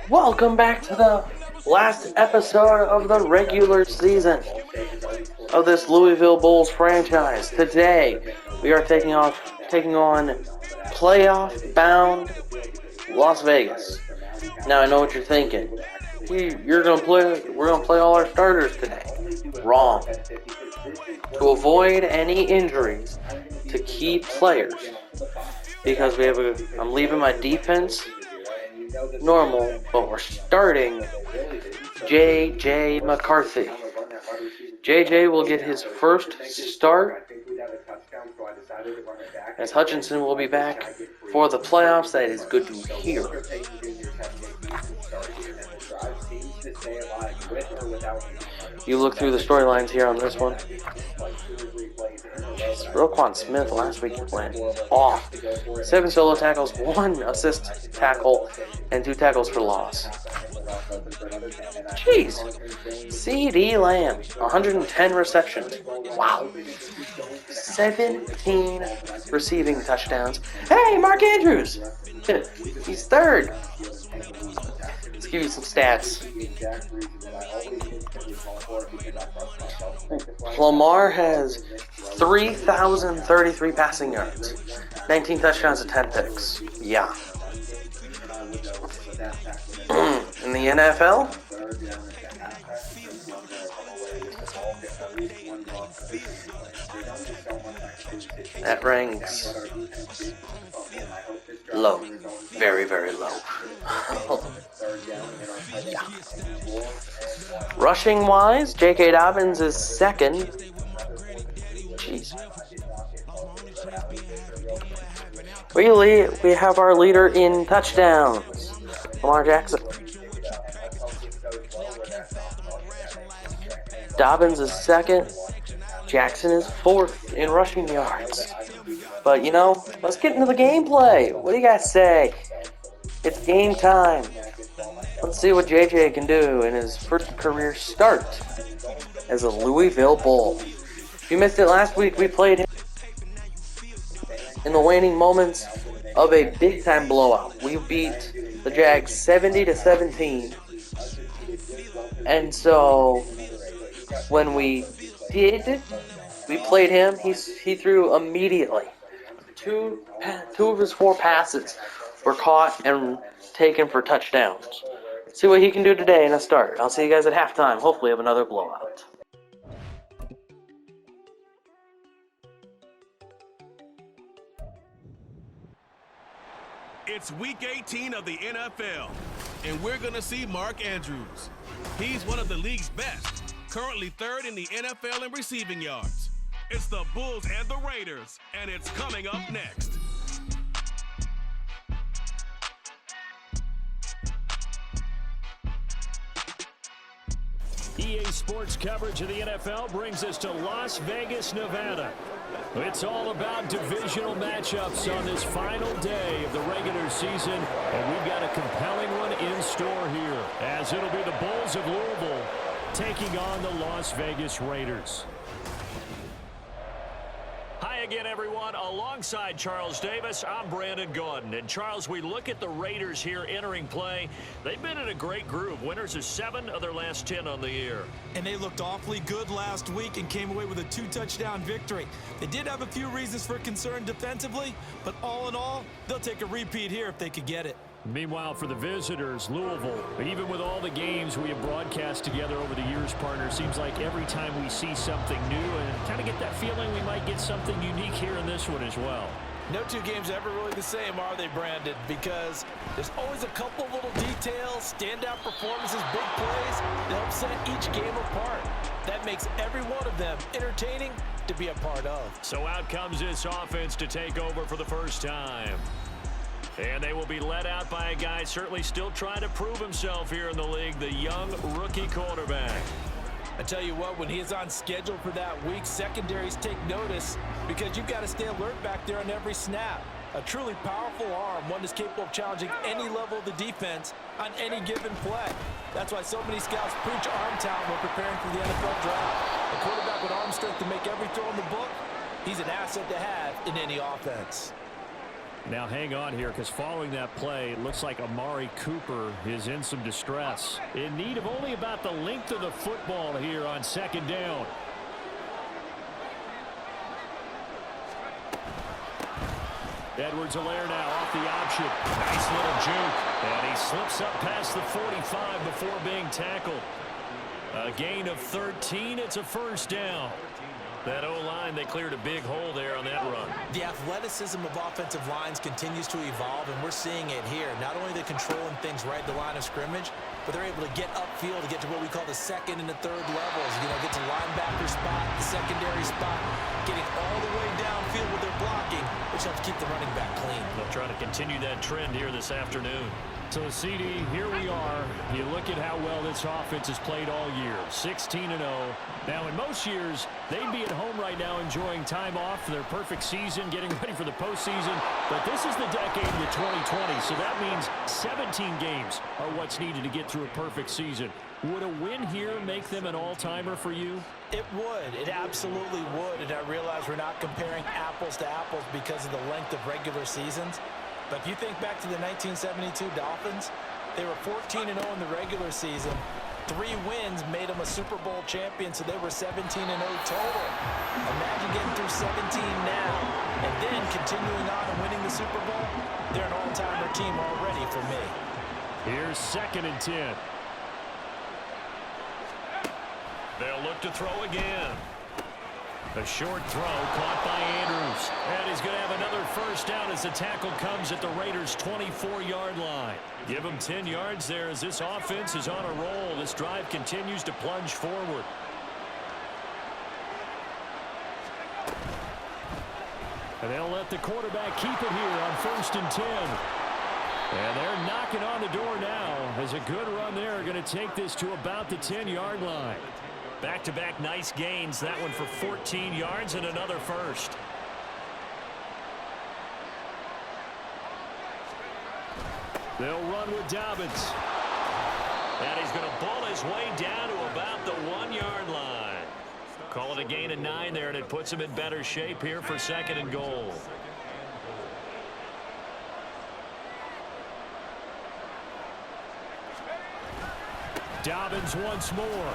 Welcome back to the last episode of the regular season of this Louisville Bulls franchise. Today, we are taking on playoff-bound Las Vegas. Now, I know what you're thinking. We're gonna play all our starters today. Wrong. To avoid any injuries to key players, because I'm leaving my defense normal, but we're starting J.J. McCarthy. J.J. will get his first start, as Hutchinson will be back for the playoffs. That is good to hear. You look through the storylines here on this one. Roquan Smith last week went off. 7 solo tackles, 1 assist tackle, and 2 tackles for loss. Jeez. C.D. Lamb, 110 receptions. Wow. 17 receiving touchdowns. Hey, Mark Andrews. He's third. Let's give you some stats. Lamar has 3,033 passing yards, 19 touchdowns and 10 picks. Yeah. In the NFL, that ranks low. Very, very low. Yeah. Rushing wise, J.K. Dobbins is second. Jeez. We have our leader in touchdowns, Lamar Jackson. Dobbins is second. Jackson is fourth in rushing yards. But, let's get into the gameplay. What do you guys say? It's game time. Let's see what JJ can do in his first career start as a Louisville Bull. If you missed it last week, we played him in the waning moments of a big-time blowout. We beat the Jags 70-17. And so, when we played him, he threw immediately. Two of his 4 passes were caught and taken for touchdowns. See what he can do today in a start. I'll see you guys at halftime, hopefully of another blowout. It's week 18 of the NFL, and we're going to see Mark Andrews. He's one of the league's best, currently 3rd in the NFL in receiving yards. It's the Bulls and the Raiders, and it's coming up next. EA Sports coverage of the NFL brings us to Las Vegas, Nevada. It's all about divisional matchups on this final day of the regular season, and we've got a compelling one in store here, as it'll be the Bulls of Louisville taking on the Las Vegas Raiders. Hi again, everyone. Alongside Charles Davis, I'm Brandon Gordon. And Charles, we look at the Raiders here entering play. They've been in a great groove. Winners of 7 of their last 10 on the year. And they looked awfully good last week and came away with a 2-touchdown victory. They did have a few reasons for concern defensively, but all in all, they'll take a repeat here if they could get it. Meanwhile, for the visitors, Louisville, even with all the games we have broadcast together over the years, partner, seems like every time we see something new and kind of get that feeling we might get something unique here in this one as well. No 2 games are ever really the same, are they, Brandon? Because there's always a couple of little details, standout performances, big plays that help set each game apart. That makes every one of them entertaining to be a part of. So out comes this offense to take over for the first time. And they will be led out by a guy certainly still trying to prove himself here in the league, the young rookie quarterback. I tell you what, when he is on schedule for that week, secondaries take notice because you've got to stay alert back there on every snap. A truly powerful arm, one that's capable of challenging any level of the defense on any given play. That's why so many scouts preach arm talent when preparing for the NFL draft. A quarterback with arm strength to make every throw in the book, he's an asset to have in any offense. Now hang on here, because following that play, it looks like Amari Cooper is in some distress. In need of only about the length of the football here on second down. Edwards-Helaire now off the option. Nice little juke. And he slips up past the 45 before being tackled. A gain of 13. It's a first down. That O-line, they cleared a big hole there on that run. The athleticism of offensive lines continues to evolve, and we're seeing it here. Not only are they controlling things right at the line of scrimmage, but they're able to get upfield to get to what we call the second and the third levels. You know, get to linebacker spot, the secondary spot, getting all the way downfield with their blocking, which helps keep the running back clean. They'll try to continue that trend here this afternoon. So, CD, here we are. You look at how well this offense has played all year, 16-0. Now, in most years, they'd be at home right now enjoying time off for their perfect season, getting ready for the postseason. But this is the decade of the 2020, so that means 17 games are what's needed to get through a perfect season. Would a win here make them an all-timer for you? It would. It absolutely would. And I realize we're not comparing apples to apples because of the length of regular seasons. But if you think back to the 1972 Dolphins, they were 14-0 in the regular season. 3 wins made them a Super Bowl champion, so they were 17-0 total. Imagine getting through 17 now and then continuing on and winning the Super Bowl. They're an all-timer team already for me. Here's 2nd and 10. They'll look to throw again. A short throw caught by Andrews. And he's going to have another first down as the tackle comes at the Raiders' 24-yard line. Give them 10 yards there as this offense is on a roll. This drive continues to plunge forward. And they'll let the quarterback keep it here on 1st and 10. And they're knocking on the door now as a good run there are going to take this to about the 10-yard line. Back-to-back nice gains. That one for 14 yards and another first. They'll run with Dobbins. And he's going to bull his way down to about the 1-yard line. Call it a gain of 9 there, and it puts him in better shape here for 2nd and goal. Dobbins once more.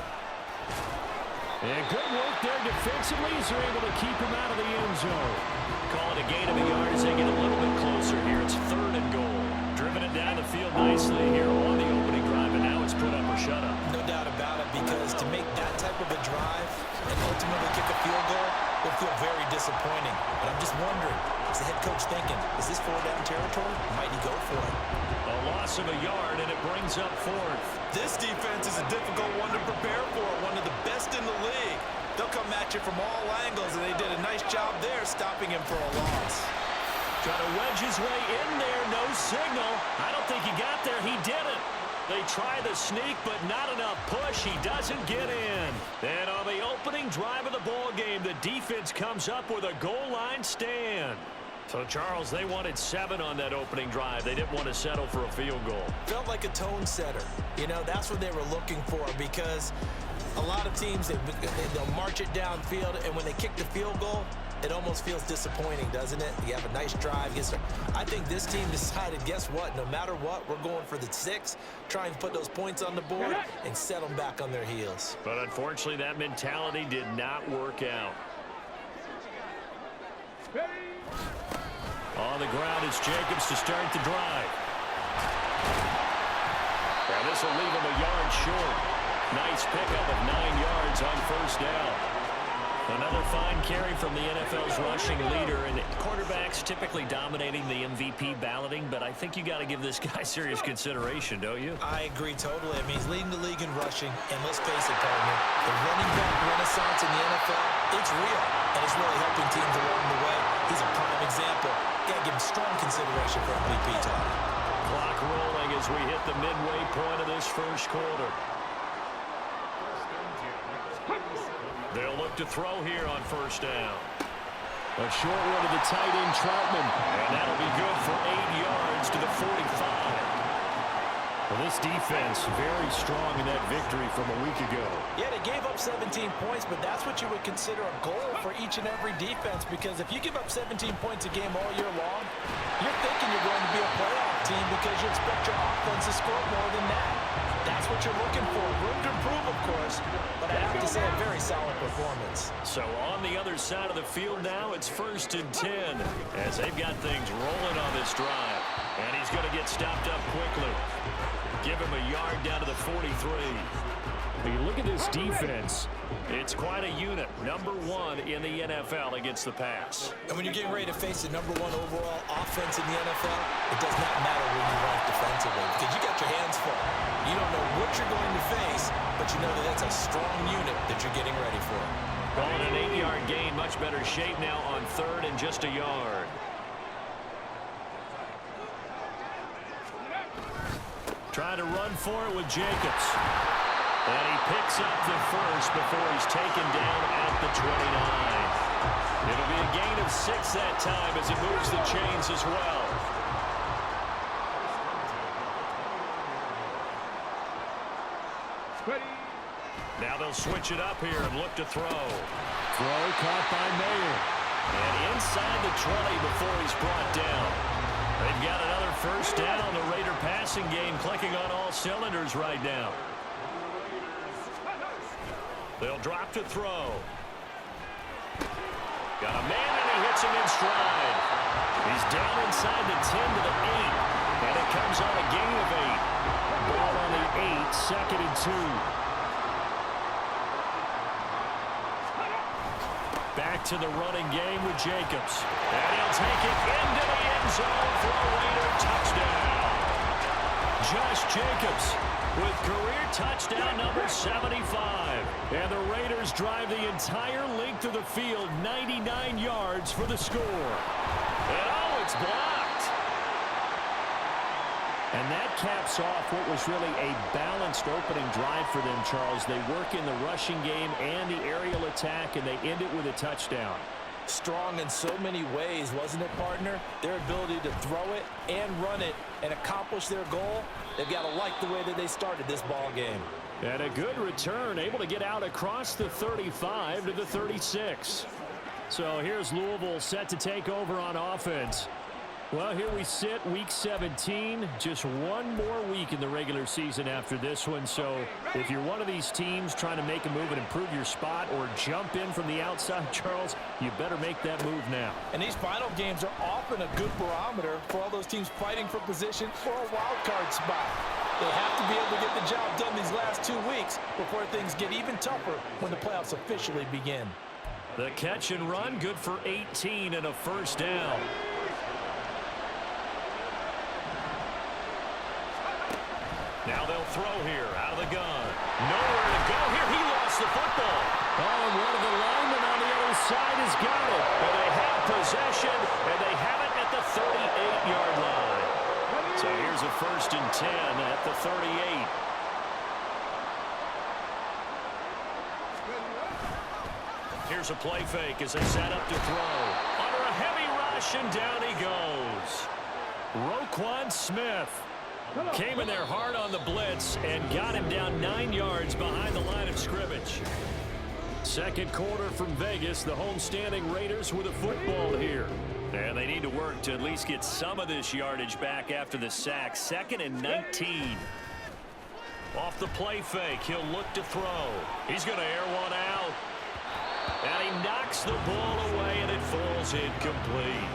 And good work there defensively as they're able to keep him out of the end zone. Call it a gain of a yard as they get a little bit closer here. It's 3rd and goal. Driven it down the field nicely here on the opening drive, and now it's put up or shut up. No doubt about it, because to make that type of a drive and ultimately kick a field goal will feel very disappointing. But I'm just wondering, is the head coach thinking, is this 4-down territory? Might he go for it? A loss of a yard, and it brings up 4th. This defense is a difficult one to prepare for, one of the best in the league. They'll come at you from all angles, and they did a nice job there stopping him for a loss. Trying to wedge his way in there, no signal. I don't think he got there. He didn't. They try the sneak, but not enough push. He doesn't get in. And on the opening drive of the ball game, the defense comes up with a goal line stand. So, Charles, they wanted 7 on that opening drive. They didn't want to settle for a field goal. Felt like a tone setter. You know, that's what they were looking for, because a lot of teams, they'll march it downfield, and when they kick the field goal, it almost feels disappointing, doesn't it? You have a nice drive. I think this team decided, guess what? No matter what, we're going for the 6, trying to put those points on the board and set them back on their heels. But unfortunately, that mentality did not work out. On the ground, it's Jacobs to start the drive. And this will leave him a yard short. Nice pickup of 9 yards on first down. Another fine carry from the NFL's rushing leader, and quarterbacks typically dominating the MVP balloting, but I think you got to give this guy serious consideration, don't you? I agree totally. I mean, he's leading the league in rushing, and let's face it, partner, the running back renaissance in the NFL, it's real, and it's really helping teams along the way. He's a prime example. Got to give him strong consideration for MVP talk. Clock rolling as we hit the midway point of this first quarter. They'll look to throw here on first down. A short one to the tight end, Troutman. And that'll be good for 8 yards to the 45. Well, this defense very strong in that victory from a week ago. Yeah, they gave up 17 points, but that's what you would consider a goal for each and every defense, because if you give up 17 points a game all year long, you're thinking you're going to be a playoff team because you expect your offense to score more than that. That's what you're looking for. Room to improve, of course, but I have to say a very solid performance. So on the other side of the field now, it's 1st and 10 as they've got things rolling on this drive. And he's going to get stopped up quickly. Give him a yard down to the 43. You look at this defense. It's quite a unit. Number 1 in the NFL against the pass. And when you're getting ready to face the number 1 overall offense in the NFL, it does not matter where you rank defensively because you got your hands full. You don't know what you're going to face, but you know that that's a strong unit that you're getting ready for. Calling an 8-yard gain. Much better shape now on 3rd and just a yard. Trying to run for it with Jacobs. And he picks up the first before he's taken down at the 29. It'll be a gain of 6 that time as he moves the chains as well. Now they'll switch it up here and look to throw. Throw caught by Mayer. And inside the 20 before he's brought down. They've got another first down. The Raider passing game clicking on all cylinders right now. They'll drop to throw. Got a man and he hits him in stride. He's down inside the 10 to the 8. And it comes on a gain of 8. Ball on the 8, 2nd and 2. Back to the running game with Jacobs. And he'll take it into the end zone for a Raider touchdown. Josh Jacobs with career touchdown number 75. And the Raiders drive the entire length of the field, 99 yards for the score. And oh, it's blocked. And that caps off what was really a balanced opening drive for them, Charles. They work in the rushing game and the aerial attack, and they end it with a touchdown. Strong in so many ways, wasn't it, partner? Their ability to throw it and run it and accomplish their goal, they've got to like the way that they started this ball game. And a good return, able to get out across the 35 to the 36. So here's Louisville set to take over on offense. Well, here we sit, week 17, just one more week in the regular season after this one. So if you're one of these teams trying to make a move and improve your spot or jump in from the outside, Charles, you better make that move now. And these final games are often a good barometer for all those teams fighting for position for a wild card spot. They have to be able to get the job done these last 2 weeks before things get even tougher when the playoffs officially begin. The catch and run, good for 18 and a first down. Now they'll throw here, out of the gun. Nowhere to go here. He lost the football. Oh, and one of the linemen on the other side has got it. And they have possession, and they have it at the 38-yard line. So here's a 1st and 10 at the 38. Here's a play fake as they set up to throw. Under a heavy rush, and down he goes. Roquan Smith came in there hard on the blitz and got him down 9 yards behind the line of scrimmage. Second quarter from Vegas, the homestanding Raiders with a football here. And they need to work to at least get some of this yardage back after the sack. 2nd and 19. Off the play fake, he'll look to throw. He's going to air one out. And he knocks the ball away, and it falls incomplete.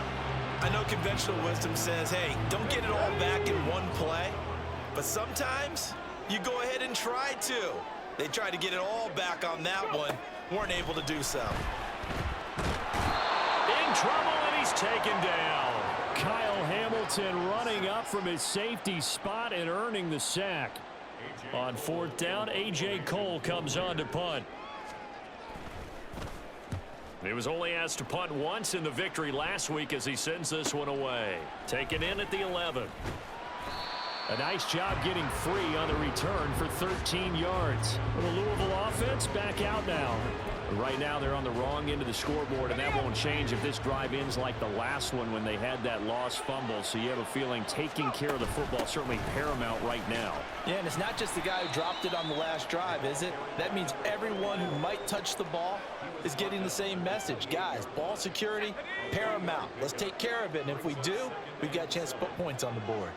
I know conventional wisdom says, hey, don't get it all back in one play. But sometimes you go ahead and try to. They tried to get it all back on that one. Weren't able to do so. In trouble, and he's taken down. Kyle Hamilton running up from his safety spot and earning the sack. On 4th down, A.J. Cole comes on to punt. He was only asked to punt once in the victory last week as he sends this one away. Taken in at the 11. A nice job getting free on the return for 13 yards. The Louisville offense back out now. Right now they're on the wrong end of the scoreboard, and that won't change if this drive ends like the last one when they had that lost fumble. So you have a feeling taking care of the football certainly paramount right now. Yeah, and it's not just the guy who dropped it on the last drive, is it? That means everyone who might touch the ball is getting the same message. Guys, ball security, paramount. Let's take care of it, and if we do, we've got a chance to put points on the board.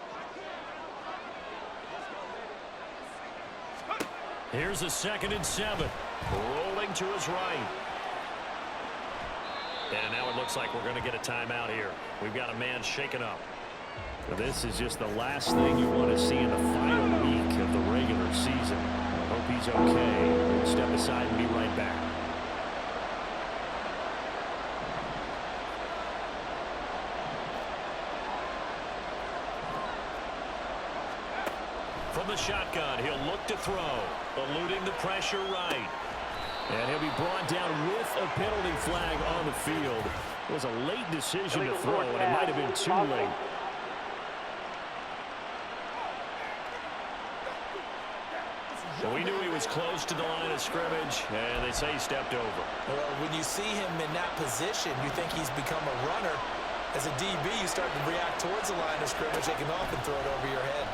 Here's a 2nd and 7. Rolling to his right. And now it looks like we're going to get a timeout here. We've got a man shaken up. This is just the last thing you want to see in the final week of the regular season. I hope he's okay. We'll step aside and be right back. From the shotgun, he'll look to throw. Eluding the pressure right. And he'll be brought down with a penalty flag on the field. It was a late decision to throw, and it might have been too late. So we knew he was close to the line of scrimmage, and they say he stepped over. Well, when you see him in that position, you think he's become a runner. As a DB, you start to react towards the line of scrimmage. They can often throw it over your head.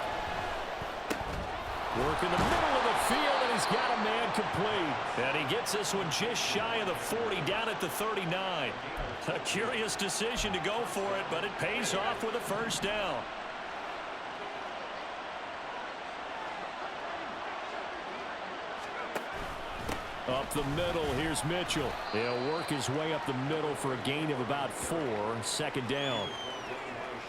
Work in the middle of the field, and he's got a man complete. And he gets this one just shy of the 40, down at the 39. A curious decision to go for it, but it pays off with a first down. Up the middle, here's Mitchell. He'll work his way up the middle for a gain of about 4, 2nd down.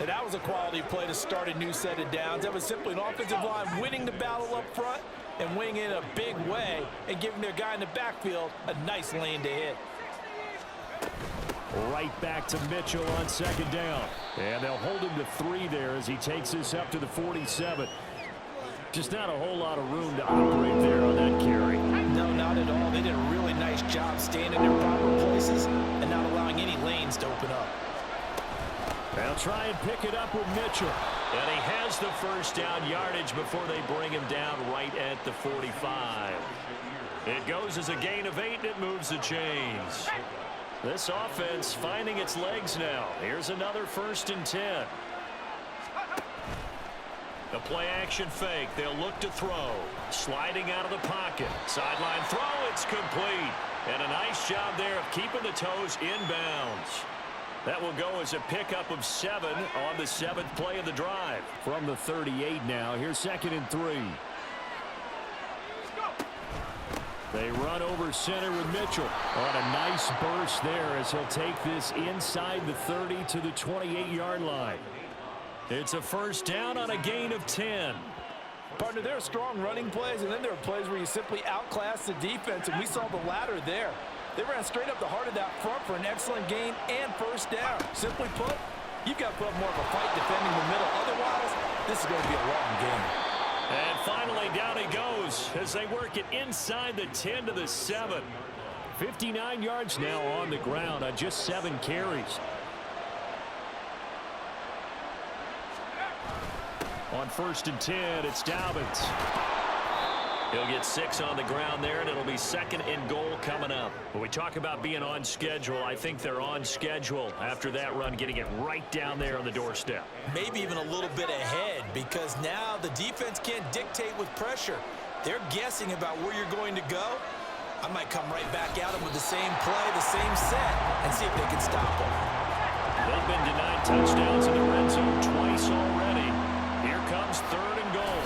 And that was a quality play to start a new set of downs. That was simply an offensive line winning the battle up front and winning in a big way and giving their guy in the backfield a nice lane to hit. Right back to Mitchell on 2nd down. And they'll hold him to 3 there as he takes this up to the 47. Just not a whole lot of room to operate there on that carry. No, not at all. They did a really nice job staying in their proper places and not allowing any lanes to open up. They'll try and pick it up with Mitchell. And he has the first down yardage before they bring him down right at the 45. It goes as a gain of 8, and it moves the chains. This offense finding its legs now. Here's another 1st and 10. The play action fake. They'll look to throw. Sliding out of the pocket. Sideline throw. It's complete. And a nice job there of keeping the toes inbounds. That will go as a pickup of 7 on the 7th play of the drive. From the 38 now. Here's 2nd and 3. They run over center with Mitchell. On a nice burst there as he'll take this inside the 30 to the 28-yard line. It's a first down on a gain of 10. Partner, there are strong running plays, and then there are plays where you simply outclass the defense, and we saw the latter there. They ran straight up the heart of that front for an excellent gain and first down. Simply put, you've got to put up more of a fight defending the middle. Otherwise, this is going to be a long game. And finally, down he goes as they work it inside the 10 to the 7. 59 yards now on the ground on just 7 carries. On 1st and 10, it's Dobbins. He'll get 6 on the ground there, and it'll be 2nd and goal coming up. When we talk about being on schedule, I think they're on schedule after that run, getting it right down there on the doorstep. Maybe even a little bit ahead, because now the defense can't dictate with pressure. They're guessing about where you're going to go. I might come right back at them with the same play, the same set, and see if they can stop them. They've been denied touchdowns in the red zone twice already. Here comes 3rd and goal.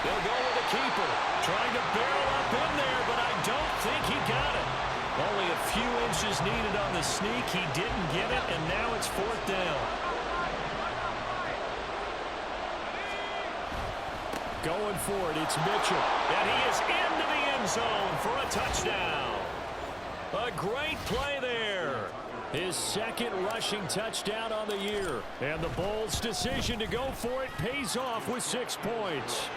They'll go with the keeper. Trying to barrel up in there, but I don't think he got it. Only a few inches needed on the sneak. He didn't get it, and now it's 4th down. Going for it, it's Mitchell. And he is into the end zone for a touchdown. A great play there. His 2nd rushing touchdown on the year. And the Bulls' decision to go for it pays off with 6 points.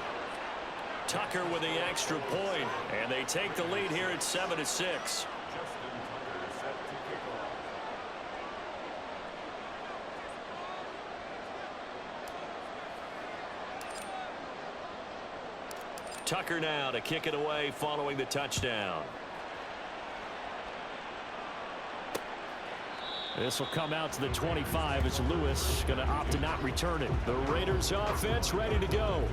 Tucker with the extra point, and they take the lead here at 7-6. Tucker now to kick it away following the touchdown. This will come out to the 25 as Lewis going to opt to not return it. The Raiders offense ready to go.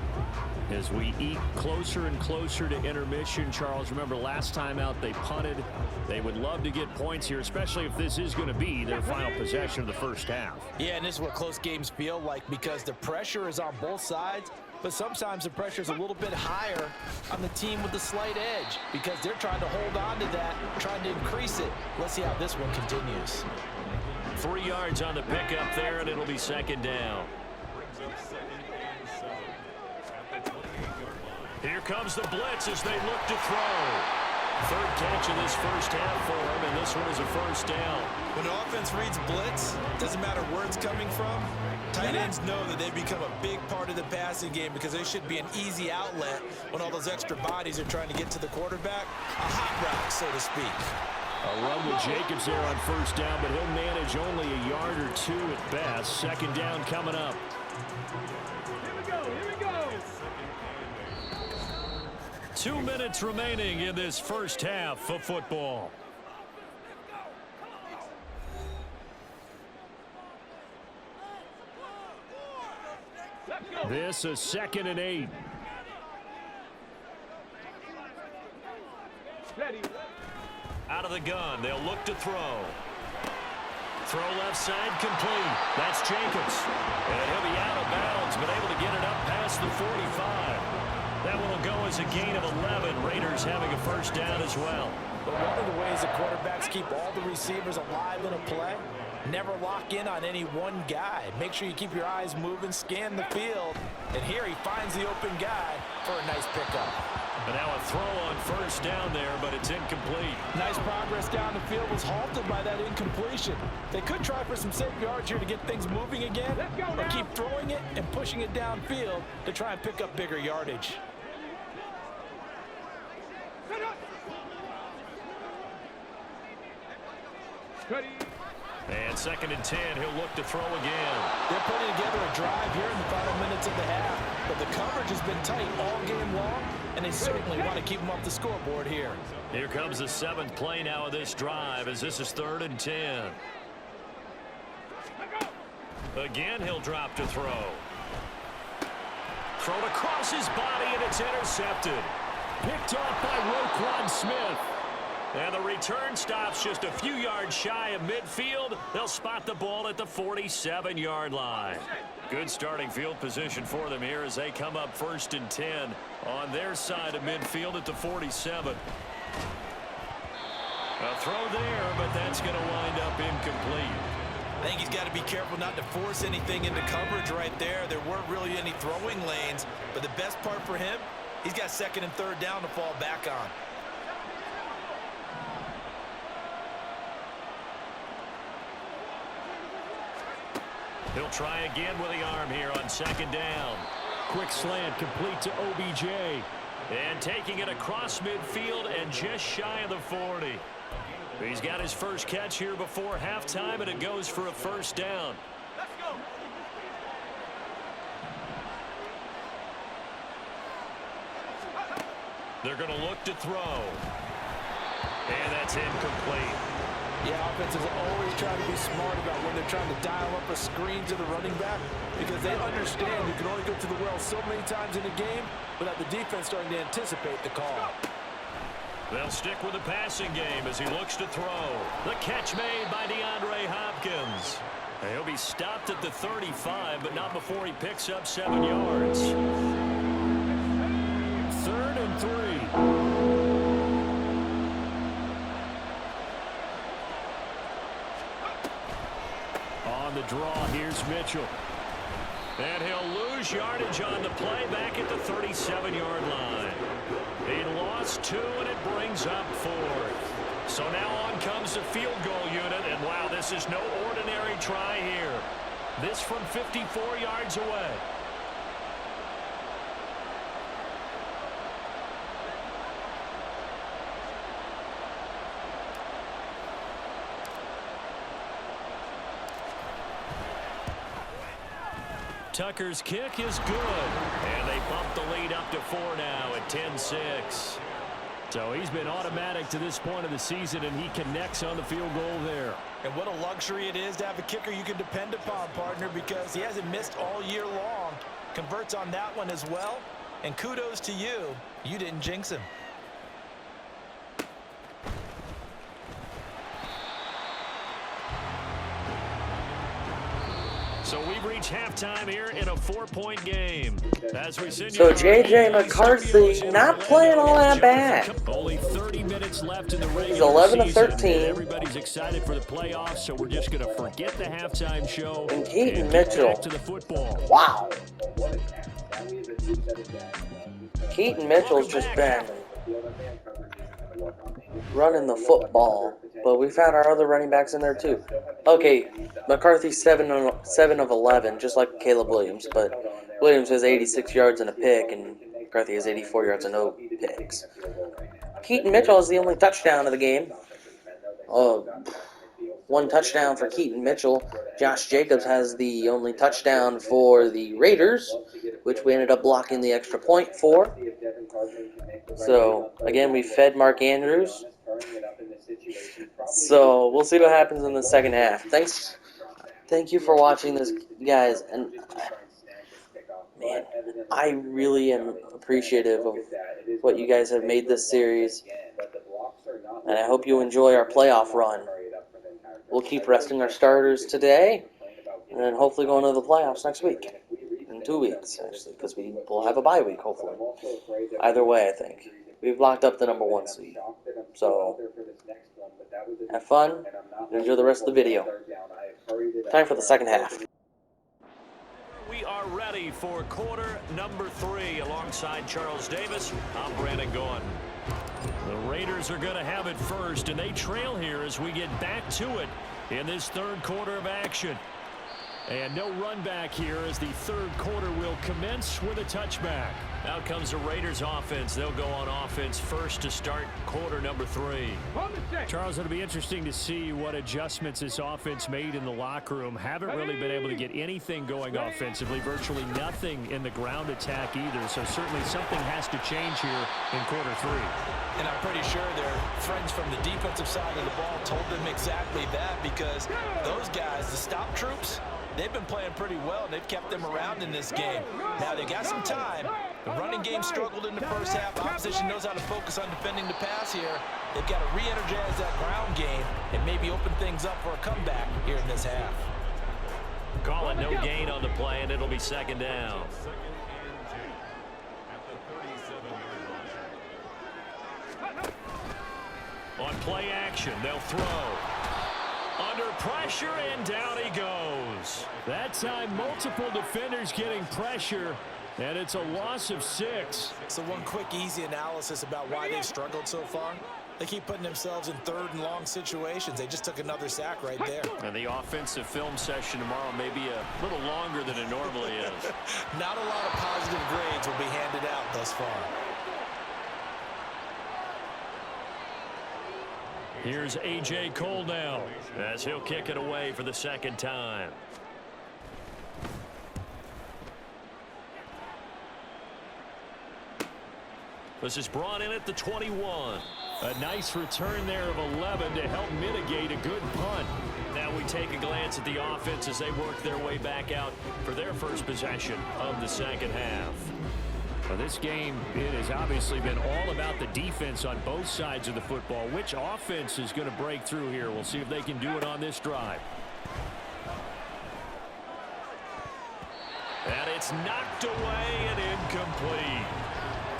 As we eat closer and closer to intermission, Charles, remember last time out they punted. They would love to get points here, especially if this is going to be their final possession of the first half. Yeah, and this is what close games feel like because the pressure is on both sides, but sometimes the pressure is a little bit higher on the team with the slight edge because they're trying to hold on to that, trying to increase it. Let's see how this one continues. 3 yards on the pickup there, and it'll be second down. Here comes the blitz as they look to throw. Third catch of this first half for him, and this one is a first down. When the offense reads blitz, doesn't matter where it's coming from, tight ends know that they become a big part of the passing game because they should be an easy outlet when all those extra bodies are trying to get to the quarterback. A hot route, so to speak. A run with Jacobs there on first down, but he'll manage only a yard or two at best. Second down coming up. Here we go. 2 minutes remaining in this first half of football. This is 2nd and 8. Ready. Out of the gun, they'll look to throw. Throw left side complete. That's Jacobs. And he'll be out of bounds, but able to get it up past the 45. That one will go as a gain of 11. Raiders having a first down as well. But one of the ways the quarterbacks keep all the receivers alive in a play, never lock in on any one guy. Make sure you keep your eyes moving, scan the field. And here he finds the open guy for a nice pickup. But now a throw on first down there, but it's incomplete. Nice progress down the field was halted by that incompletion. They could try for some safe yards here to get things moving again, or keep throwing it and pushing it downfield to try and pick up bigger yardage. Ready. And 2nd and 10, he'll look to throw again. They're putting together a drive here in the final minutes of the half, but the coverage has been tight all game long, and they certainly want to keep them off the scoreboard here. Here comes the 7th play now of this drive as this is 3rd and 10. Again, he'll drop to throw. Thrown across his body, and it's intercepted. Picked off by Roquan Smith. And the return stops just a few yards shy of midfield. They'll spot the ball at the 47-yard line. Good starting field position for them here as they come up 1st and 10 on their side of midfield at the 47. A throw there, but that's going to wind up incomplete. I think he's got to be careful not to force anything into coverage right there. There weren't really any throwing lanes, but the best part for him, he's got 2nd and 3rd down to fall back on. He'll try again with the arm here on 2nd down. Quick slant complete to OBJ. And taking it across midfield and just shy of the 40. He's got his first catch here before halftime, and it goes for a first down. Let's go. They're going to look to throw. And that's incomplete. Yeah, offenses always try to be smart about when they're trying to dial up a screen to the running back because they understand you can only go to the well so many times in a game without the defense starting to anticipate the call. They'll stick with the passing game as he looks to throw. The catch made by DeAndre Hopkins. He'll be stopped at the 35, but not before he picks up 7 yards. 3rd and 3. On the draw, here's Mitchell. And he'll lose yardage on the play back at the 37-yard line. He lost 2, and it brings up 4th. So now on comes the field goal unit, and wow, this is no ordinary try here. This from 54 yards away. Tucker's kick is good, and they bump the lead up to 4 now at 10-6. So he's been automatic to this point of the season, and he connects on the field goal there. And what a luxury it is to have a kicker you can depend upon, partner, because he hasn't missed all year long. Converts on that one as well. And kudos to you. You didn't jinx him. So we've reached halftime here in a 4-point game. As we send So J.J. McCarthy not playing all that bad. Only 30 minutes left in the regular He's 11 of season. 13. Everybody's excited for the playoffs, so we're just going to forget the halftime show And Keaton get Mitchell. back to the football. Wow. Keaton Mitchell's just been running the football, but we've had our other running backs in there too. Okay, McCarthy's 7 of 11, just like Caleb Williams, but Williams has 86 yards and a pick, and McCarthy has 84 yards and no picks. Keaton Mitchell is the only touchdown of the game. One touchdown for Keaton Mitchell. Josh Jacobs has the only touchdown for the Raiders, which we ended up blocking the extra point for. So, again, we fed Mark Andrews. So, we'll see what happens in the second half. Thank you for watching this, guys. And, man, I really am appreciative of what you guys have made this series. And I hope you enjoy our playoff run. We'll keep resting our starters today, and then hopefully go into the playoffs next week. In 2 weeks, actually, because we will have a bye week, hopefully. Either way, I think. We've locked up the number 1 seed. So, have fun, and enjoy the rest of the video. Time for the second half. We are ready for quarter number 3. Alongside Charles Davis, I'm Brandon Gaughan. The Raiders are going to have it first, and they trail here as we get back to it in this third quarter of action. And no run back here as the third quarter will commence with a touchback. Out comes the Raiders offense. They'll go on offense first to start quarter number 3. Charles, it'll be interesting to see what adjustments this offense made in the locker room. Haven't really been able to get anything going offensively. Virtually nothing in the ground attack either. So certainly something has to change here in quarter 3. And I'm pretty sure their friends from the defensive side of the ball told them exactly that, because those guys, the stop troops, they've been playing pretty well, and they've kept them around in this game. Now, they got some time. The running game struggled in the first half. Opposition knows how to focus on defending the pass here. They've got to re-energize that ground game and maybe open things up for a comeback here in this half. Call it no gain on the play, and it'll be second down. On play action, they'll throw. Under pressure, and down he goes. That time, multiple defenders getting pressure, and it's a loss of 6. So one quick, easy analysis about why they've struggled so far. They keep putting themselves in third and long situations. They just took another sack right there. And the offensive film session tomorrow may be a little longer than it normally is. Not a lot of positive grades will be handed out thus far. Here's A.J. Cole now as he'll kick it away for the second time. This is brought in at the 21. A nice return there of 11 to help mitigate a good punt. Now we take a glance at the offense as they work their way back out for their first possession of the second half. Well, this game, it has obviously been all about the defense on both sides of the football. Which offense is going to break through here? We'll see if they can do it on this drive. And it's knocked away and incomplete.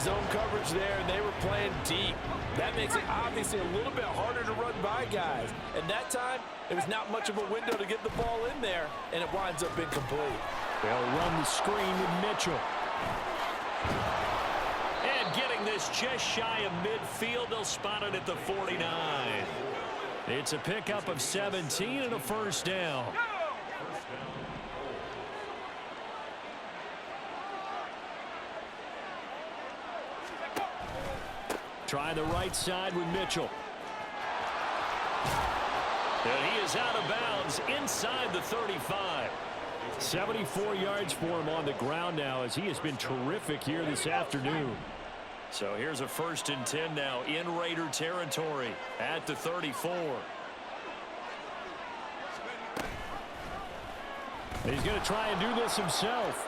Zone coverage there, and they were playing deep. That makes it obviously a little bit harder to run by guys. And that time, it was not much of a window to get the ball in there, and it winds up incomplete. They'll run the screen with Mitchell. And getting this just shy of midfield, they'll spot it at the 49. It's a pickup of 17 and a first down. Try the right side with Mitchell. And he is out of bounds inside the 35. 74 yards for him on the ground now, as he has been terrific here this afternoon. So here's a 1st and 10 now in Raider territory at the 34. He's going to try and do this himself.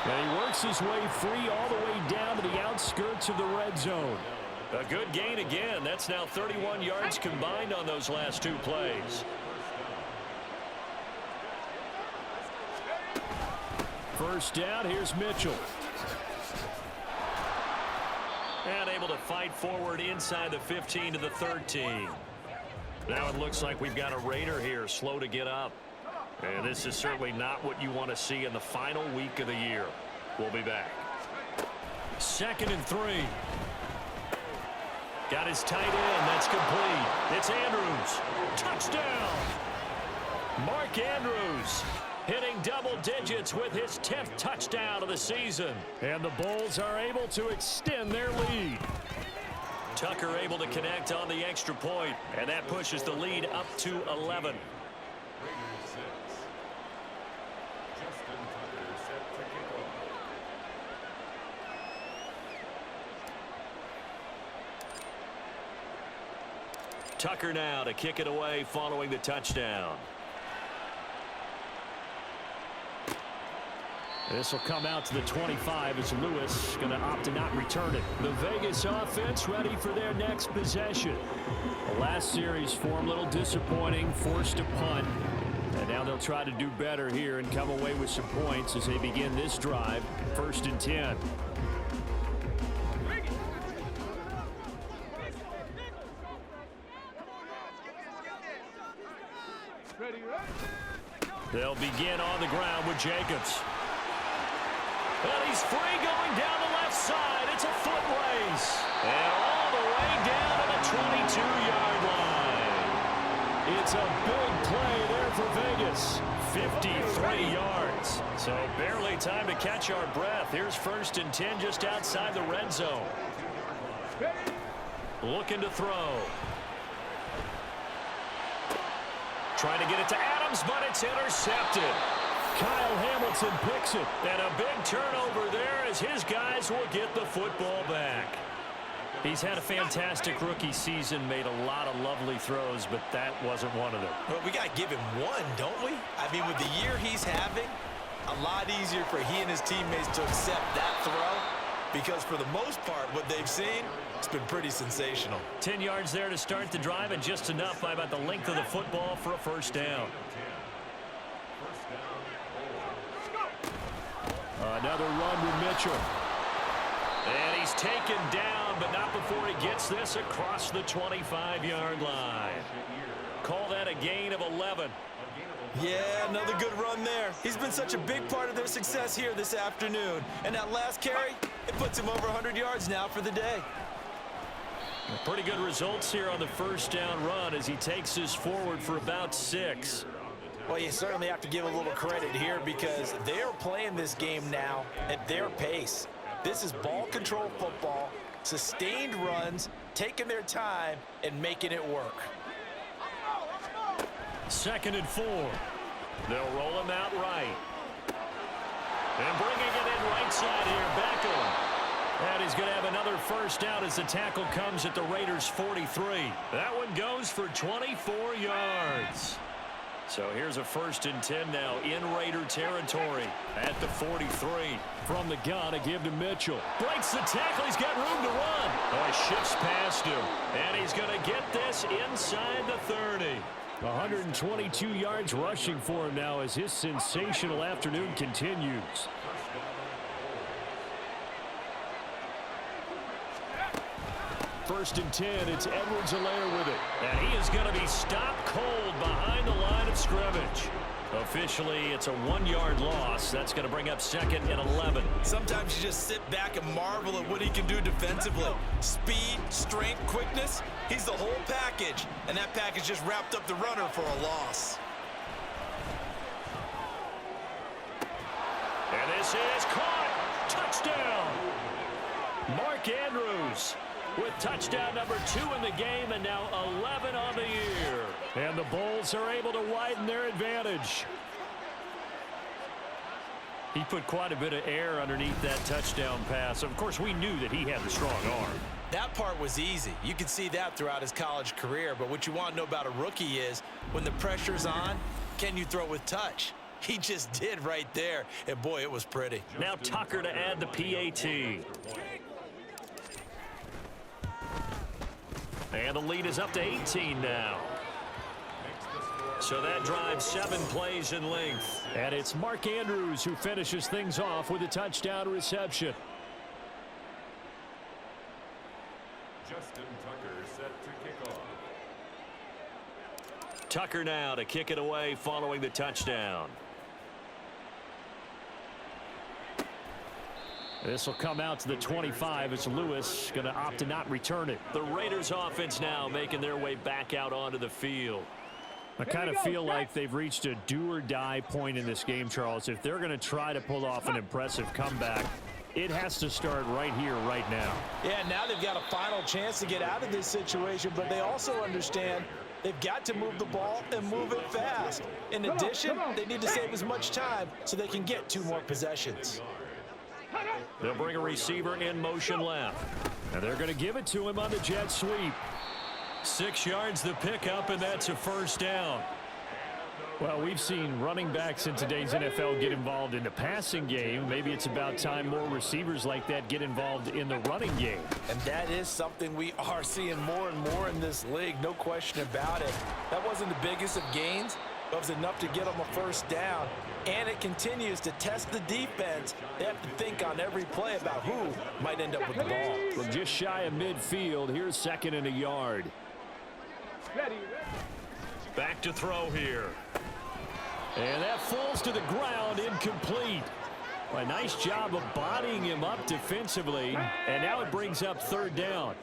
And he works his way free all the way down to the outskirts of the red zone. A good gain again. That's now 31 yards combined on those last 2 plays. First down, here's Mitchell. And able to fight forward inside the 15 to the 13. Now it looks like we've got a Raider here slow to get up. And this is certainly not what you want to see in the final week of the year. We'll be back. 2nd and 3. Got his tight end. That's complete. It's Andrews. Touchdown. Mark Andrews hitting double digits with his 10th touchdown of the season. And the Bulls are able to extend their lead. Tucker able to connect on the extra point, and that pushes the lead up to 11. Tucker now to kick it away following the touchdown. This will come out to the 25 as Lewis going to opt to not return it. The Vegas offense ready for their next possession. The last series for them a little disappointing, forced a punt. And now they'll try to do better here and come away with some points as they begin this drive. 1st and 10. They'll begin on the ground with Jacobs. And he's free going down the left side. It's a foot race. And all the way down to the 22-yard line. It's a big play there for Vegas. 53 yards. So barely time to catch our breath. Here's 1st and 10 just outside the red zone. Looking to throw. Trying to get it to Adams, but it's intercepted. Kyle Hamilton picks it. And a big turnover there as his guys will get the football back. He's had a fantastic rookie season, made a lot of lovely throws, but that wasn't one of them. But we got to give him one, don't we? I mean, with the year he's having, a lot easier for he and his teammates to accept that throw because for the most part, what they've seen, it's been pretty sensational. 10 yards there to start the drive and just enough by about the length of the football for a 1st down. Another run with Mitchell. And he's taken down, but not before he gets this across the 25-yard line. Call that a gain of 11. Yeah, another good run there. He's been such a big part of their success here this afternoon. And that last carry, it puts him over 100 yards now for the day. Pretty good results here on the 1st down run as he takes this forward for about 6. Well, you certainly have to give a little credit here because they're playing this game now at their pace. This is ball control football, sustained runs, taking their time, and making it work. 2nd and 4. They'll roll him out right. And bringing it in right side here, Beckham. And he's going to have another 1st down as the tackle comes at the Raiders' 43. That one goes for 24 yards. So here's a 1st and 10 now in Raider territory at the 43. From the gun, a give to Mitchell. Breaks the tackle. He's got room to run. Oh, he shifts past him. And he's going to get this inside the 30. 122 yards rushing for him now as his sensational afternoon continues. First and 10, it's Edwards-Helaire with it. And he is going to be stopped cold behind the line of scrimmage. Officially, it's a 1-yard loss. That's going to bring up 2nd and 11. Sometimes you just sit back and marvel at what he can do defensively. Speed, strength, quickness, he's the whole package. And that package just wrapped up the runner for a loss. And this is caught. Touchdown. Mark Andrews with touchdown number 2 in the game and now 11 on the year. And the Bulls are able to widen their advantage. He put quite a bit of air underneath that touchdown pass. Of course, we knew that he had the strong arm. That part was easy. You can see that throughout his college career. But what you want to know about a rookie is when the pressure's on, can you throw with touch? He just did right there. And, boy, it was pretty. Now Tucker to add the PAT. And the lead is up to 18 now. So that drives 7 plays in length. And it's Mark Andrews who finishes things off with a touchdown reception. Justin Tucker set to kick off. Tucker now to kick it away following the touchdown. This will come out to the 25 as Lewis going to opt to not return it. The Raiders offense now making their way back out onto the field. I kind of feel like they've reached a do-or-die point in this game, Charles. If they're going to try to pull off an impressive comeback, it has to start right here, right now. Yeah, now they've got a final chance to get out of this situation, but they also understand they've got to move the ball and move it fast. In addition, they need to save as much time so they can get 2 more possessions. They'll bring a receiver in motion left. And they're going to give it to him on the jet sweep. 6 yards the pickup, and that's a first down. Well, we've seen running backs in today's NFL get involved in the passing game. Maybe it's about time more receivers like that get involved in the running game. And that is something we are seeing more and more in this league, no question about it. That wasn't the biggest of gains, but it was enough to get them a first down. And it continues to test the defense. They have to think on every play about who might end up with the ball. From just shy of midfield, here's 2nd and a yard. Back to throw here. And that falls to the ground, incomplete. Well, a nice job of bodying him up defensively. And now it brings up 3rd down.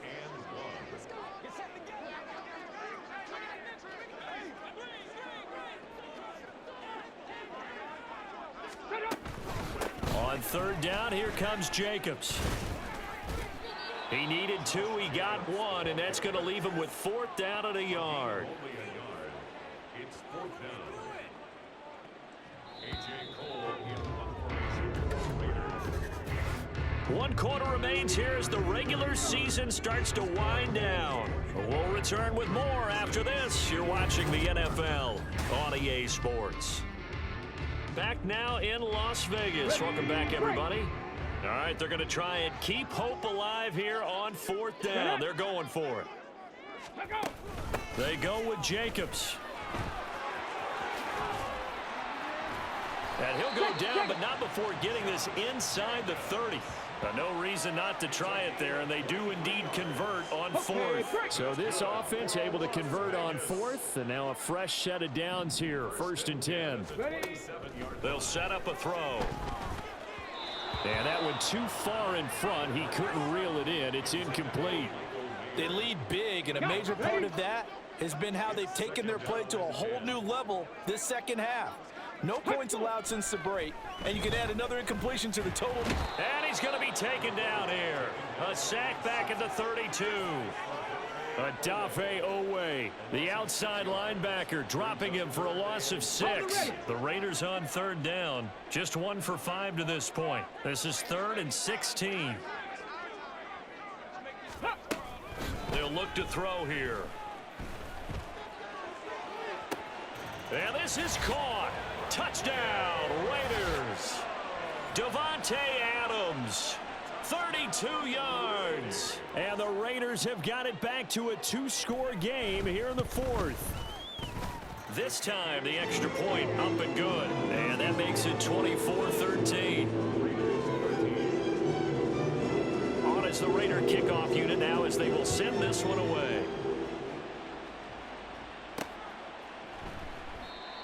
On 3rd down, here comes Jacobs. He needed 2, he got 1, and that's going to leave him with 4th down and a yard. It's 4th down. A.J. Cole in Raiders. 1 quarter remains here as the regular season starts to wind down. We'll return with more after this. You're watching the NFL on EA Sports. Back now in Las Vegas. Welcome back, everybody. All right, they're going to try and keep hope alive here on 4th down. They're going for it. They go with Jacobs. And he'll go down, but not before getting this inside the 30. No reason not to try it there, and they do indeed convert on 4th. So this offense able to convert on 4th, and now a fresh set of downs here, 1st and 10. They'll set up a throw. And that went too far in front. He couldn't reel it in. It's incomplete. They lead big, and a major part of that has been how they've taken their play to a whole new level this second half. No points allowed since the break, and you can add another incompletion to the total. And he's going to be taken down here. A sack back at the 32. Adafe Owe, the outside linebacker, dropping him for a loss of 6. The Raiders on 3rd down. Just 1 for 5 to this point. This is 3rd and 16. They'll look to throw here. And this is caught. Touchdown, Raiders. Devontae Adams, 32 yards. And the Raiders have got it back to a 2-score game here in the 4th. This time, the extra point up and good. And that makes it 24-13. On as the Raider kickoff unit now as they will send this one away.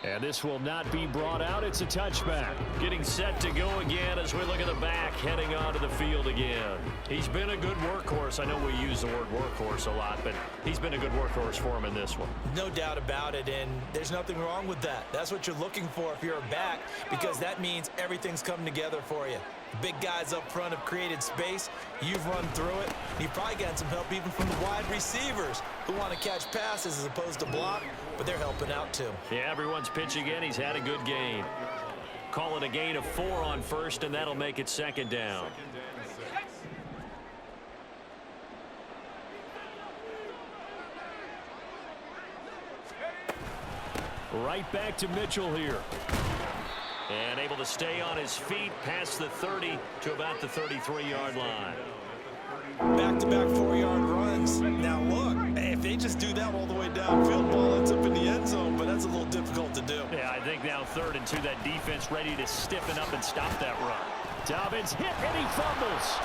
And this will not be brought out. It's a touchback. Getting set to go again as we look at the back heading onto the field again. He's been a good workhorse. I know we use the word workhorse a lot, but he's been a good workhorse for him in this one. No doubt about it, and there's nothing wrong with that. That's what you're looking for if you're a back, because that means everything's come together for you. The big guys up front have created space. You've run through it. You've probably got some help even from the wide receivers who want to catch passes as opposed to block, but they're helping out too. Yeah, everyone's pitching in. He's had a good game. call it a gain of 4 on first, and that'll make it second down. Right back to Mitchell here. And able to stay on his feet past the 30 to about the 33-yard line. Back-to-back 4-yard runs. Now look, if they just do that all the way downfield, ball ends up in the end zone, but that's a little difficult to do. Yeah, I think now 3rd and 2, that defense ready to stiffen up and stop that run. Dobbins hit and he fumbles.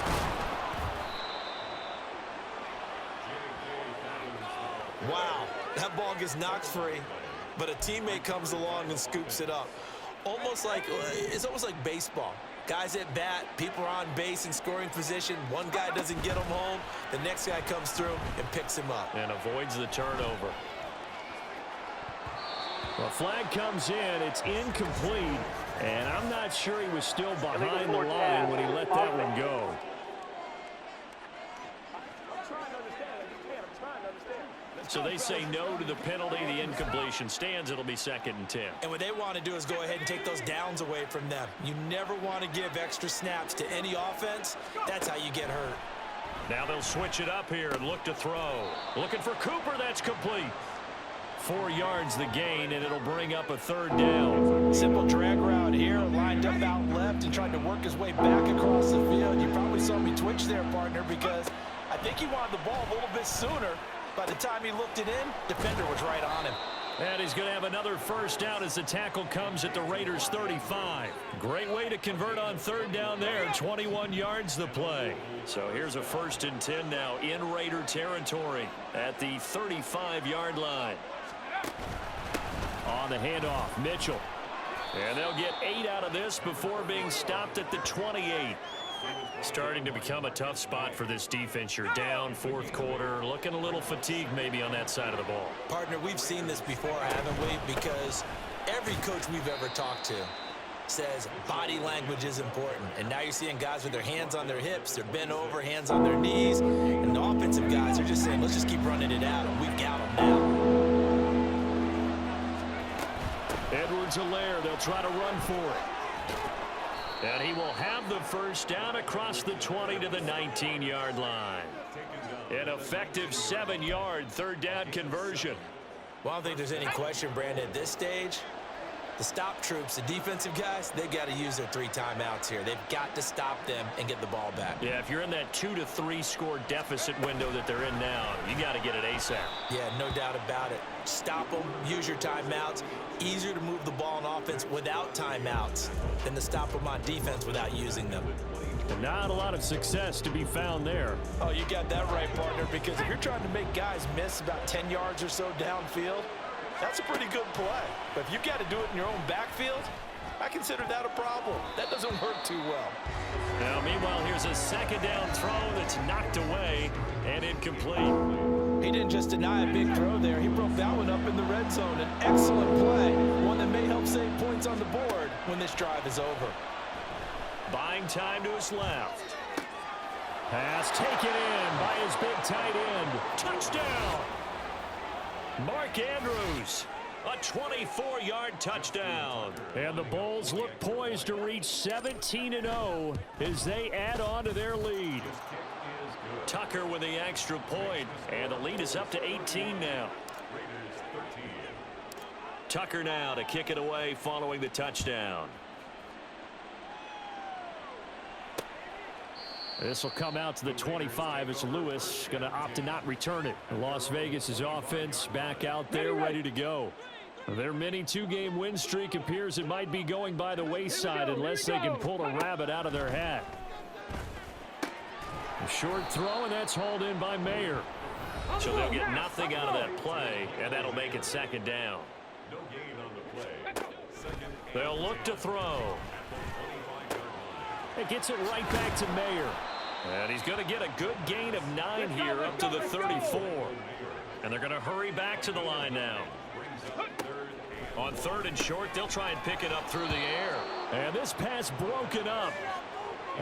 Wow, that ball gets knocked free, but a teammate comes along and scoops it up. It's almost like baseball. Guys at bat, people are on base in scoring position. One guy doesn't get him home. The next guy comes through and picks him up. And avoids the turnover. Well, flag comes in. It's incomplete. And I'm not sure he was still behind the line when he let that one go. So they say no to the penalty. The incompletion stands. It'll be 2nd and 10. And what they want to do is go ahead and take those downs away from them. You never want to give extra snaps to any offense. That's how you get hurt. Now they'll switch it up here and look to throw. Looking for Cooper. That's complete. 4 yards the gain, and it'll bring up a 3rd down. Simple drag route here, lined up out left and tried to work his way back across the field. You probably saw me twitch there, partner, because I think he wanted the ball a little bit sooner. By the time he looked it in, defender was right on him. And he's going to have another 1st down as the tackle comes at the Raiders' 35. Great way to convert on 3rd down there. 21 yards the play. So here's a 1st and 10 now in Raider territory at the 35-yard line. On the handoff, Mitchell. And they'll get 8 out of this before being stopped at the 28. Starting to become a tough spot for this defense. You're down 4th quarter, looking a little fatigued maybe on that side of the ball. Partner, we've seen this before, haven't we? Because every coach we've ever talked to says body language is important. And now you're seeing guys with their hands on their hips, they're bent over, hands on their knees. And the offensive guys are just saying, let's just keep running it out, and we've got them now. Edwards-Helaire, they'll try to run for it. And he will have the 1st down across the 20 to the 19-yard line. An effective 7-yard 3rd down conversion. Well, I don't think there's any question, Brandon, at this stage. The stop troops, the defensive guys, they've got to use their 3 timeouts here. They've got to stop them and get the ball back. Yeah, if you're in that 2 to 3 score deficit window that they're in now, you got to get it ASAP. Yeah, no doubt about it. Stop them, use your timeouts. Easier to move the ball on offense without timeouts than to stop them on defense without using them. Not a lot of success to be found there. Oh, you got that right, partner, because if you're trying to make guys miss about 10 yards or so downfield, that's a pretty good play. But if you've got to do it in your own backfield, I consider that a problem. That doesn't work too well. Now, meanwhile, here's a 2nd down throw that's knocked away and incomplete. He didn't just deny a big throw there. He broke that one up in the red zone. An excellent play, one that may help save points on the board when this drive is over. Buying time to his left. Pass taken in by his big tight end. Touchdown! Mark Andrews, a 24-yard touchdown. And the Bulls look poised to reach 17-0 as they add on to their lead. Tucker with the extra point, and the lead is up to 18 now. Tucker now to kick it away following the touchdown. This will come out to the 25 as Lewis going to opt to not return it. Las Vegas' offense back out there ready to go. Their mini 2-game win streak appears it might be going by the wayside unless they can pull a rabbit out of their hat. A short throw, and that's hauled in by Mayer. So they'll get nothing out of that play, and that'll make it 2nd down. No gain on the play. They'll look to throw. It gets it right back to Mayer. And he's going to get a good gain of 9 here up to the 34. And they're going to hurry back to the line now. On 3rd and short, they'll try and pick it up through the air. And this pass broken up.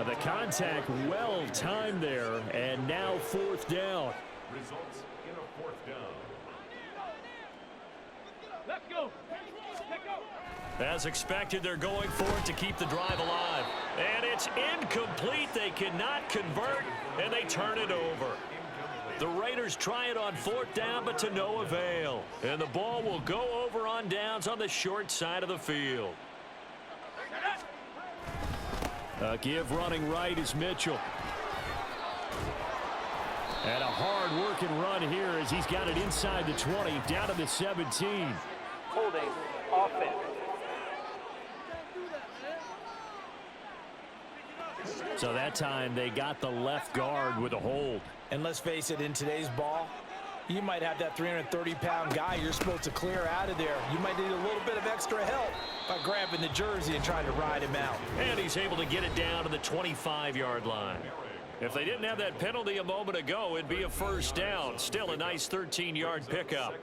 The contact well timed there, and now 4th down. Results in a 4th down. As expected, they're going for it to keep the drive alive. And it's incomplete. They cannot convert, and they turn it over. The Raiders try it on 4th down, but to no avail. And the ball will go over on downs on the short side of the field. A give running right is Mitchell. And a hard-working run here as he's got it inside the 20, down to the 17. Holding offense. So that time they got the left guard with a hold. And let's face it, in today's ball, you might have that 330-pound guy you're supposed to clear out of there. You might need a little bit of extra help by grabbing the jersey and trying to ride him out. And he's able to get it down to the 25-yard line. If they didn't have that penalty a moment ago, it'd be a 1st down. Still a nice 13-yard pickup.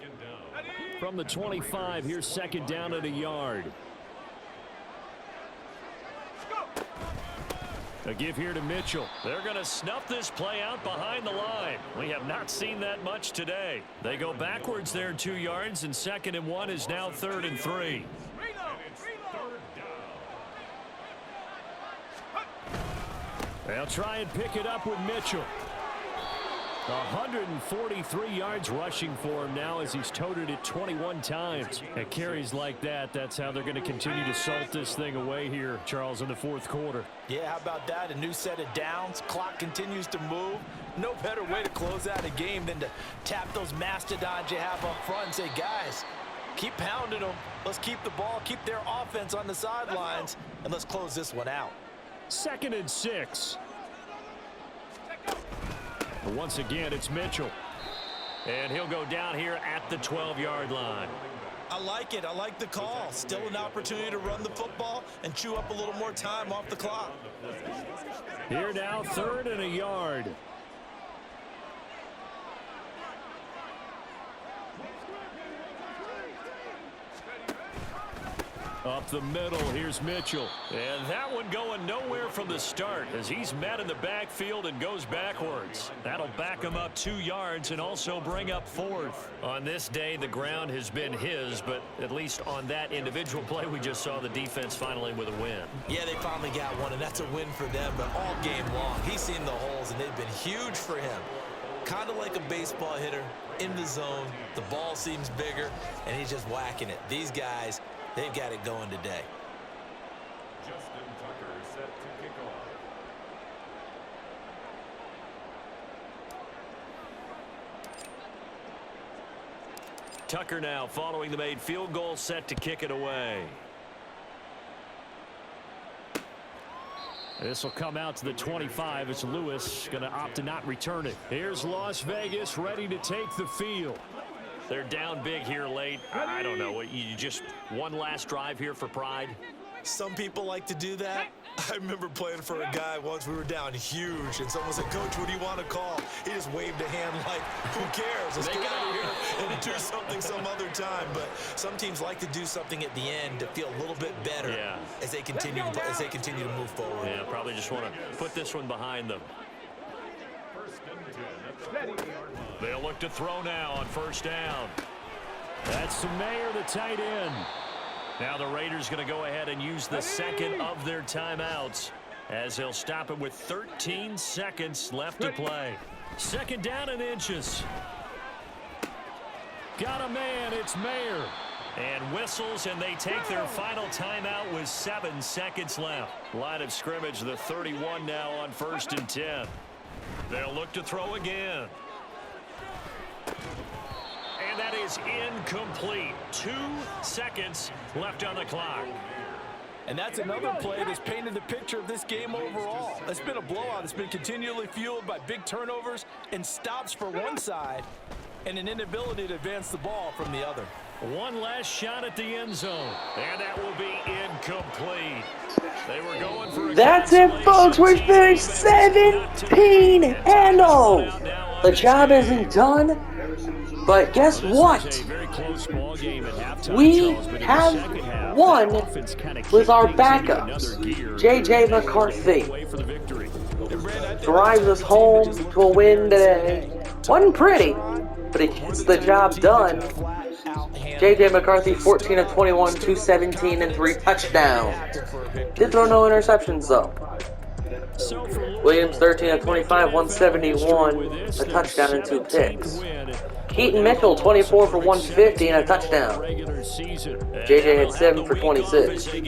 From the 25, here's 2nd down at a yard. A give here to Mitchell. They're going to snuff this play out behind the line. We have not seen that much today. They go backwards there 2 yards, and 2nd and 1 is now 3rd and 3. They'll try and pick it up with Mitchell. 143 yards rushing for him now as he's toted it 21 times. At carries like that, that's how they're going to continue to salt this thing away here, Charles, in the 4th quarter. Yeah, how about that? A new set of downs. Clock continues to move. No better way to close out a game than to tap those mastodons you have up front and say, guys, keep pounding them. Let's keep the ball, keep their offense on the sidelines, and let's close this one out. 2nd and 6. Once again, it's Mitchell. And he'll go down here at the 12-yard line. I like it. I like the call. Still an opportunity to run the football and chew up a little more time off the clock. Here now, 3rd and a yard. Up the middle, here's Mitchell. And that one going nowhere from the start as he's met in the backfield and goes backwards. That'll back him up 2 yards and also bring up 4th. On this day, the ground has been his, but at least on that individual play, we just saw the defense finally with a win. Yeah, they finally got one, and that's a win for them, but all game long, he's seen the holes, and they've been huge for him. Kind of like a baseball hitter in the zone. The ball seems bigger, and he's just whacking it. These guys, they've got it going today. Justin Tucker set to kick off. Tucker now following the made field goal, set to kick it away. This will come out to the 25. It's Lewis going to opt to not return it. Here's Las Vegas ready to take the field. They're down big here late. I don't know. You just one last drive here for pride? Some people like to do that. I remember playing for a guy once. We were down huge, and someone said, Coach, what do you want to call? He just waved a hand like, who cares? Let's get out of here and do something some other time. But some teams like to do something at the end to feel a little bit better as they continue to move forward. Yeah, probably just want to put this one behind them. They'll look to throw now on 1st down. That's Mayer, the tight end. Now the Raiders going to go ahead and use the 2nd of their timeouts as they'll stop it with 13 seconds left to play. 2nd down and inches. Got a man, it's Mayer. And whistles, and they take their final timeout with 7 seconds left. Line of scrimmage, the 31 now on 1st and 10. They'll look to throw again. And that is incomplete. 2 seconds left on the clock. And that's another play that's painted the picture of this game overall. It's been a blowout. It's been continually fueled by big turnovers and stops for one side and an inability to advance the ball from the other. One last shot at the end zone, and that will be incomplete. They were going for a That's it, folks. We're finished 17-0. The job isn't done, but guess what? We have won with our backups. J.J. McCarthy drives us home to a win today. Wasn't pretty, but it gets the job done. J.J. McCarthy, 14 of 21, 217, and 3 touchdowns. Did throw no interceptions, though. Williams, 13 of 25, 171, a touchdown and 2 picks. Keaton Mitchell, 24 for 150 and a touchdown. JJ had 7 for 26.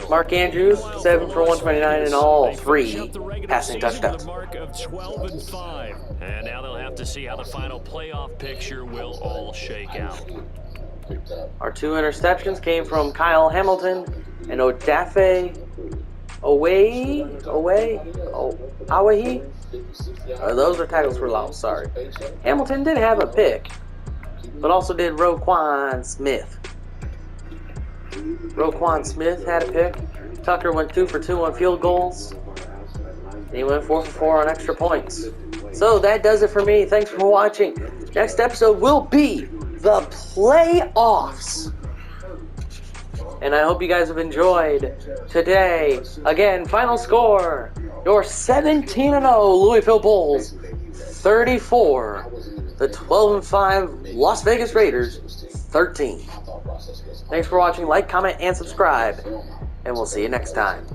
Mark Andrews, 7 for 129 and all 3 passing touchdowns. And now they'll have to see how the final playoff picture will all shake out. Our 2 interceptions came from Kyle Hamilton and Odafe Awahi. Those are tackles for loss, sorry. Hamilton did have a pick, but also did Roquan Smith. Roquan Smith had a pick. Tucker went 2 for 2 on field goals. And he went 4 for 4 on extra points. So that does it for me. Thanks for watching. Next episode will be the playoffs. And I hope you guys have enjoyed today. Again, final score. Your 17-0 Louisville Bulls, 34. The 12-5 Las Vegas Raiders, 13. Thanks for watching. Like, comment, and subscribe. And we'll see you next time.